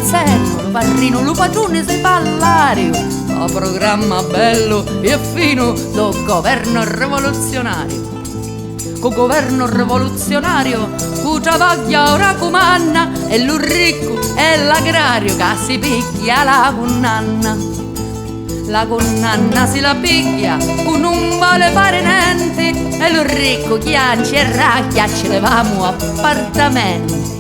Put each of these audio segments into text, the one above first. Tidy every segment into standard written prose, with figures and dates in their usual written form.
senno, lo parrino, lo padrone sei ballario. A programma bello e fino do governo rivoluzionario. Co governo rivoluzionario, cu travaglia ora comanna, e lo ricco e l'agrario che si picchia la condanna. La condanna si la picchia, cu non vuole fare niente, e lo ricco chianci e racchia ci levamo appartamenti.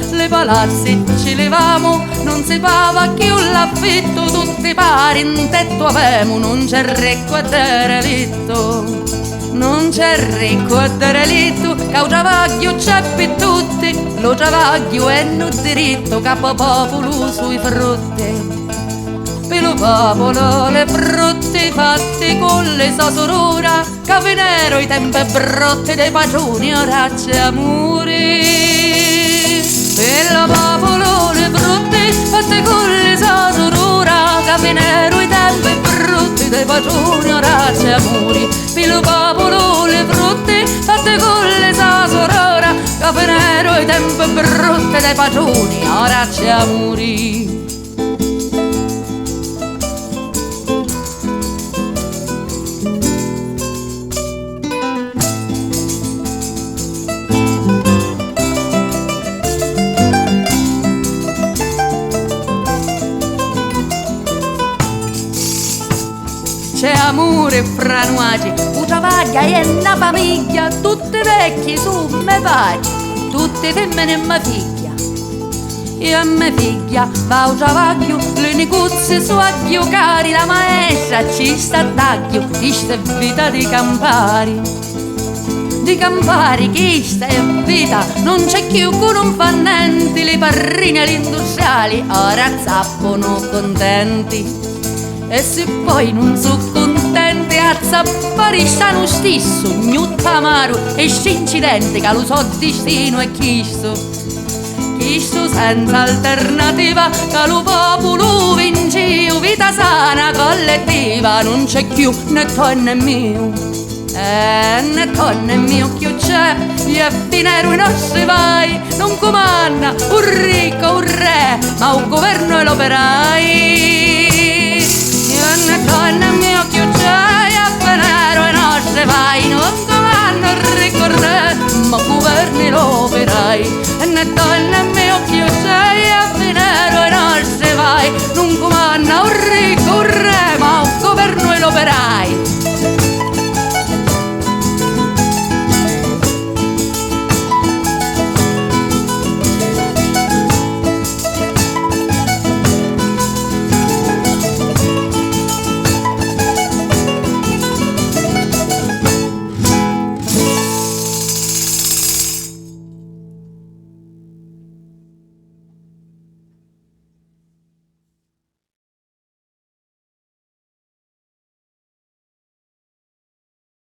Le palazzi ci levamo, non si pava più l'affitto, tutti pari in tetto avemo, non c'è ricco a derelitto. Non c'è ricco a derelitto, che il travaglio c'è per tutti, lo travaglio è un diritto, capo popolo sui frutti. Per lo popolo le frutti fatti con le sasorora, che venero i tempi brutti dei padroni, ora c'è amore. Per lo popolo le frutti fatti con le sasorora, che venero i tempi brutti dei padroni, ora c'è amore. Per lo popolo le frutti fatte con le sasorora, che venero i tempi brutti dei padroni, ora c'è amore. C'è amore fra noi, un travaglio e una famiglia, tutti vecchi su me pari, tutte femmine e mia figlia. E a mia figlia va un travaglio, le negozi su a giocare, la maestra ci sta a taglio, questa è vita di campari. Di campari, questa è vita, non c'è più che non fa niente, le parrine e gli industriali ora zappano contenti. E se poi non so contenti, a zappare stanno stesso, gnutto amaro e st'incidente che lo so destino è chisto. Chisto senza alternativa, che lo popolo vince, vita sana collettiva, non c'è più né tuo né mio. Né tuo né mio più c'è, e finero i nostri vai, non comanda un ricco, un re, ma un governo e l'operai. Né donna mio chiucciai a penero e nostre vai, non comando il ricco re, ma governi l'operai. Né donna mio